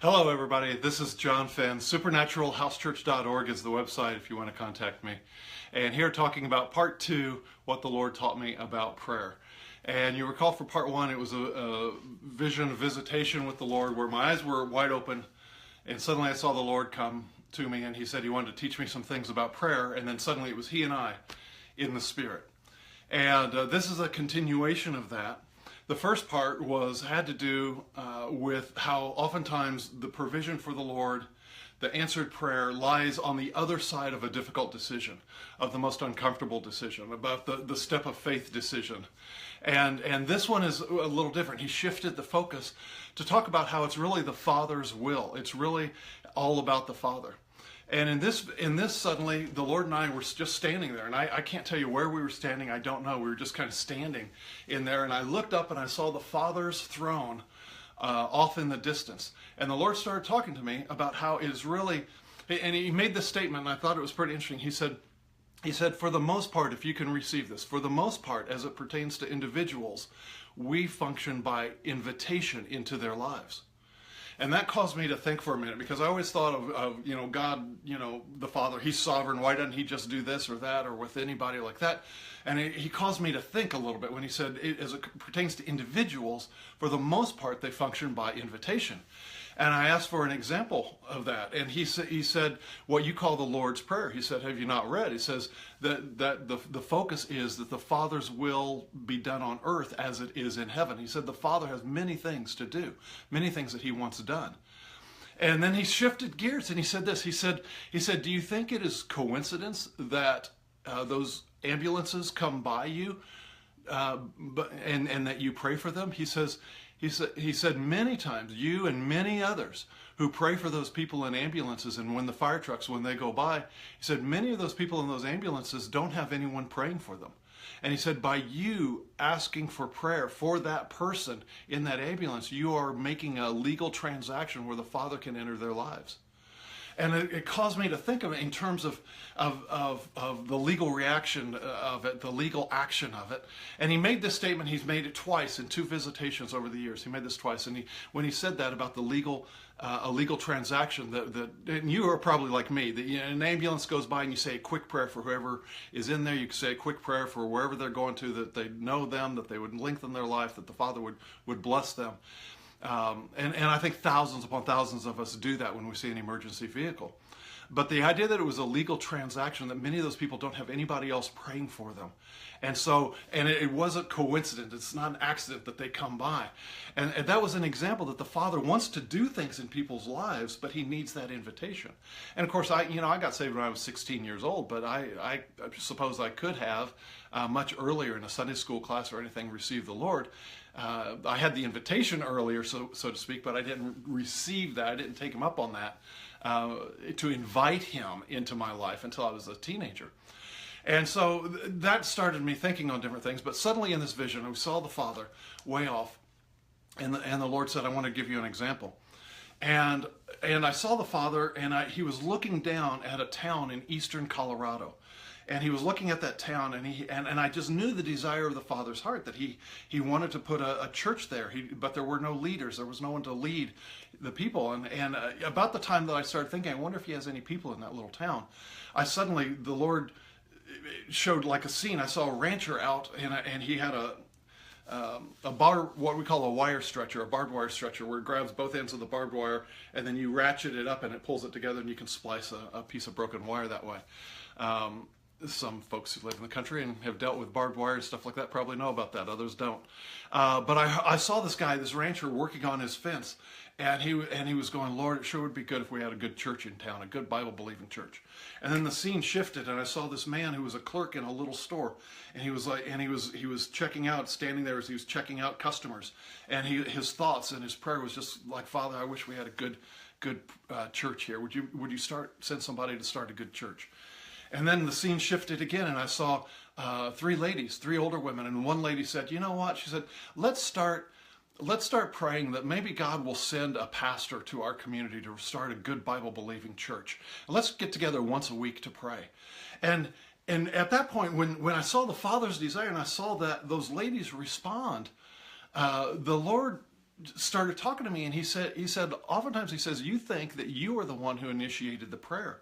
Hello everybody, this is John Fenn. SupernaturalHouseChurch.org is the website if you want to contact me. And here talking about part 2, what the Lord taught me about prayer. And you recall for part 1, it was a visitation with the Lord where my eyes were wide open and suddenly I saw the Lord come to me and he said he wanted to teach me some things about prayer, and then suddenly it was he and I in the Spirit. And this is a continuation of that. The first part had to do with how oftentimes the provision for the Lord, the answered prayer, lies on the other side of a difficult decision, of the most uncomfortable decision, about the step of faith decision. And this one is a little different. He shifted the focus to talk about how it's really the Father's will. It's really all about the Father. And in this suddenly, the Lord and I were just standing there. And I can't tell you where we were standing. I don't know. We were just kind of standing in there. And I looked up and I saw the Father's throne off in the distance. And the Lord started talking to me about how it is really, and he made this statement, and I thought it was pretty interesting. He said, for the most part, if you can receive this, for the most part, as it pertains to individuals, we function by invitation into their lives. And that caused me to think for a minute, because I always thought of God, the Father, he's sovereign. Why doesn't he just do this or that or with anybody like that? And he caused me to think a little bit when he said, as it pertains to individuals, for the most part, they function by invitation. And I asked for an example of that. And he said, what you call the Lord's Prayer. He said, have you not read? He says that the focus is that the Father's will be done on earth as it is in heaven. He said the Father has many things to do, many things that he wants done. And then he shifted gears and he said this. He said, do you think it is coincidence that those ambulances come by you and that you pray for them? He said many times, you and many others who pray for those people in ambulances, and when the fire trucks, when they go by, he said many of those people in those ambulances don't have anyone praying for them. And he said by you asking for prayer for that person in that ambulance, you are making a legal transaction where the Father can enter their lives. And it caused me to think of it in terms of the legal reaction of it, the legal action of it. And he made this statement. He's made it twice in 2 visitations over the years. He made this twice. And when he said that about a legal transaction, and you are probably like me, that an ambulance goes by and you say a quick prayer for whoever is in there. You can say a quick prayer for wherever they're going to, that they know them, that they would lengthen their life, that the Father would bless them. And I think thousands upon thousands of us do that when we see an emergency vehicle. But the idea that it was a legal transaction, that many of those people don't have anybody else praying for them. And it wasn't coincidence. It's not an accident that they come by. And that was an example that the Father wants to do things in people's lives, but he needs that invitation. And of course, I got saved when I was 16 years old, but I suppose I could have much earlier in a Sunday school class or anything received the Lord. I had the invitation earlier, so to speak, but I didn't receive that. I didn't take him up on that to invite him into my life until I was a teenager. And so that started me thinking on different things. But suddenly in this vision, we saw the Father way off, and the Lord said, I want to give you an example. And I saw the Father, and he was looking down at a town in eastern Colorado. And he was looking at that town, and I just knew the desire of the Father's heart, that he wanted to put a church there, but there were no leaders. There was no one to lead the people. And about the time that I started thinking, I wonder if he has any people in that little town, the Lord showed like a scene. I saw a rancher out, and he had what we call a wire stretcher, a barbed wire stretcher, where it grabs both ends of the barbed wire, and then you ratchet it up, and it pulls it together, and you can splice a piece of broken wire that way. Some folks who live in the country and have dealt with barbed wire and stuff like that probably know about that. Others don't. But I saw this rancher, working on his fence, and he was going, Lord, it sure would be good if we had a good church in town, a good Bible-believing church. And then the scene shifted, and I saw this man who was a clerk in a little store, and he was checking out, standing there as he was checking out customers, and his thoughts and his prayer was just like, Father, I wish we had a good church here. Would you send somebody to start a good church? And then the scene shifted again, and I saw 3 ladies, 3 older women, and one lady said, you know what? She said, let's start praying that maybe God will send a pastor to our community to start a good Bible-believing church. And let's get together once a week to pray. And at that point, when I saw the Father's desire and I saw that those ladies respond, the Lord started talking to me, and he said, oftentimes he says, you think that you are the one who initiated the prayer.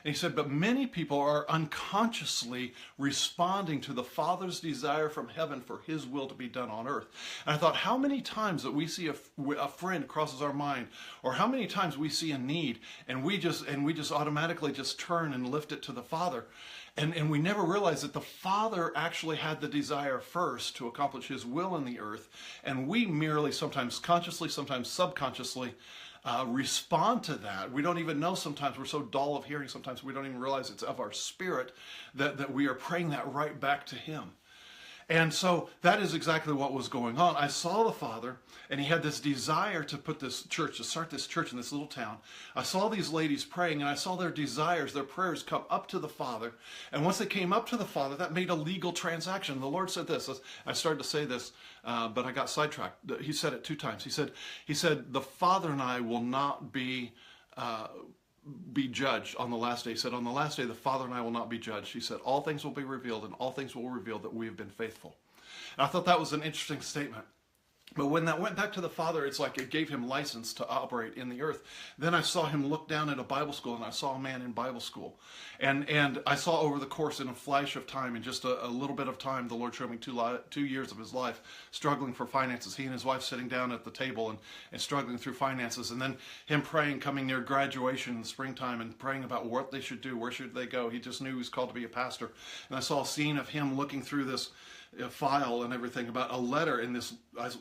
And he said, but many people are unconsciously responding to the Father's desire from heaven for his will to be done on earth. And I thought, how many times that we see a friend crosses our mind, or how many times we see a need, and we just automatically just turn and lift it to the Father. And we never realize that the Father actually had the desire first to accomplish his will in the earth. And we merely, sometimes consciously, sometimes subconsciously, respond to that. We don't even know sometimes. We're so dull of hearing sometimes we don't even realize it's of our spirit that we are praying that right back to him. And so that is exactly what was going on. I saw the Father, and he had this desire to put this church, to start this church in this little town. I saw these ladies praying, and I saw their desires, their prayers come up to the Father. And once they came up to the Father, that made a legal transaction. The Lord said this. I started to say this, but I got sidetracked. He said it 2 times. He said, the Father and I will not be judged on the last day. He said, on the last day, the Father and I will not be judged. He said, all things will be revealed, and all things will reveal that we have been faithful. And I thought that was an interesting statement. But when that went back to the Father, it's like it gave him license to operate in the earth. Then I saw him look down at a Bible school, and I saw a man in Bible school. And I saw over the course, in a flash of time, in just a little bit of time, the Lord showed me 2 years of his life struggling for finances. He and his wife sitting down at the table and struggling through finances. And then him praying, coming near graduation in the springtime, and praying about what they should do, where should they go. He just knew he was called to be a pastor. And I saw a scene of him looking through this file and everything about a letter in this.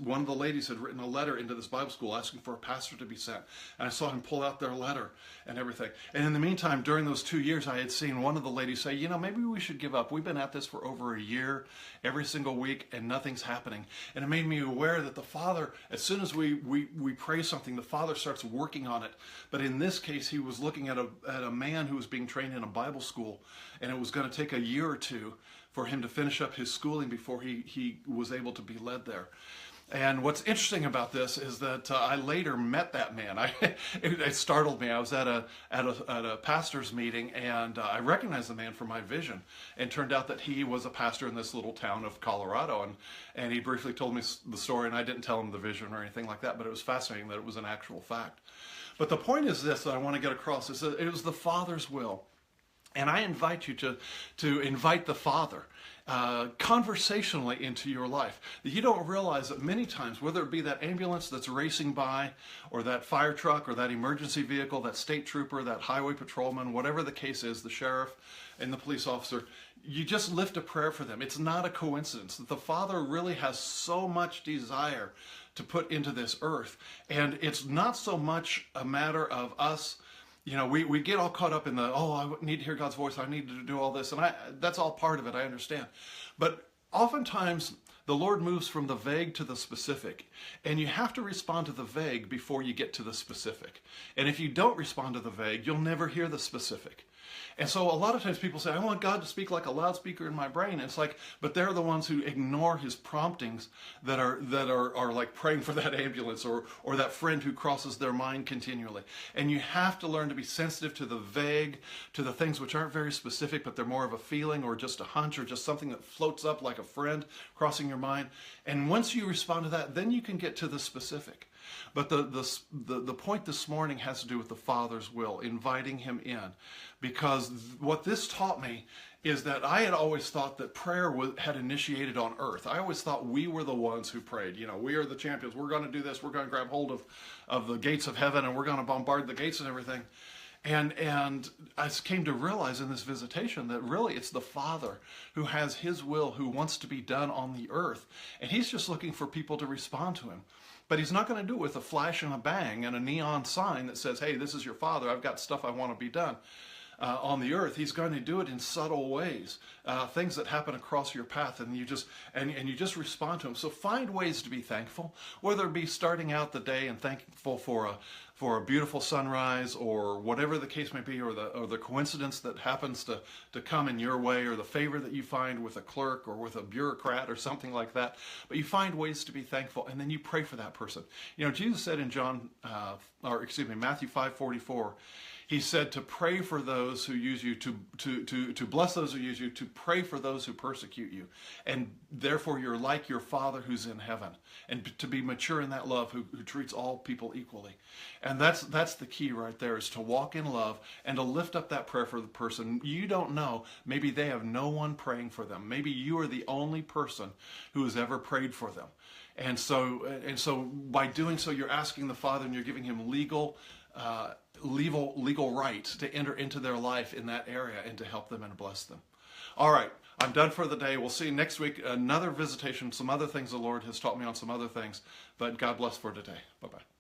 One of the ladies had written a letter into this Bible school asking for a pastor to be sent, and I saw him pull out their letter and everything. And in the meantime, during those 2 years, I had seen one of the ladies say, maybe we should give up. We've been at this for over a year, every single week, and nothing's happening. And it made me aware that the Father, as soon as we pray something, the Father starts working on it. But in this case, he was looking at a man who was being trained in a Bible school, and it was going to take a year or 2 for him to finish up his schooling before he was able to be led there. And what's interesting about this is that I later met that man. It startled me. I was at a pastor's meeting, and I recognized the man from my vision. And it turned out that he was a pastor in this little town of Colorado. And he briefly told me the story, and I didn't tell him the vision or anything like that, but it was fascinating that it was an actual fact. But the point is this that I want to get across, is that it was the Father's will. And I invite you to invite the Father conversationally into your life. You don't realize that many times, whether it be that ambulance that's racing by, or that fire truck, or that emergency vehicle, that state trooper, that highway patrolman, whatever the case is, the sheriff and the police officer, you just lift a prayer for them. It's not a coincidence that the Father really has so much desire to put into this earth. And it's not so much a matter of us. We get all caught up in I need to hear God's voice, I need to do all this, and that's all part of it, I understand. But oftentimes, the Lord moves from the vague to the specific, and you have to respond to the vague before you get to the specific. And if you don't respond to the vague, you'll never hear the specific. And so a lot of times people say, I want God to speak like a loudspeaker in my brain. And it's like, but they're the ones who ignore his promptings that are like praying for that ambulance or that friend who crosses their mind continually. And you have to learn to be sensitive to the vague, to the things which aren't very specific, but they're more of a feeling or just a hunch or just something that floats up like a friend crossing your mind. And once you respond to that, then you can get to the specific. But the point this morning has to do with the Father's will, inviting him in. Because what this taught me is that I had always thought that prayer had initiated on earth. I always thought we were the ones who prayed. We are the champions. We're going to do this. We're going to grab hold of the gates of heaven, and we're going to bombard the gates and everything. And I came to realize in this visitation that really it's the Father who has his will, who wants to be done on the earth. And he's just looking for people to respond to him. But he's not going to do it with a flash and a bang and a neon sign that says, hey, this is your Father. I've got stuff I want to be done on the earth. He's going to do it in subtle ways, things that happen across your path, and you just respond to him. So find ways to be thankful, whether it be starting out the day and thankful for for a beautiful sunrise, or whatever the case may be, or the coincidence that happens to come in your way, or the favor that you find with a clerk or with a bureaucrat or something like that. But you find ways to be thankful, and then you pray for that person. You know, Jesus said in Matthew 5:44, he said to pray for those who use you, to bless those who use you, to pray for those who persecute you. And therefore you're like your Father who's in heaven. And to be mature in that love, who treats all people equally. And that's the key right there, is to walk in love and to lift up that prayer for the person. You don't know, maybe they have no one praying for them. Maybe you are the only person who has ever prayed for them. And so by doing so, you're asking the Father, and you're giving him legal right to enter into their life in that area and to help them and bless them. All right, I'm done for the day. We'll see you next week. Another visitation, some other things the Lord has taught me on some other things. But God bless for today. Bye-bye.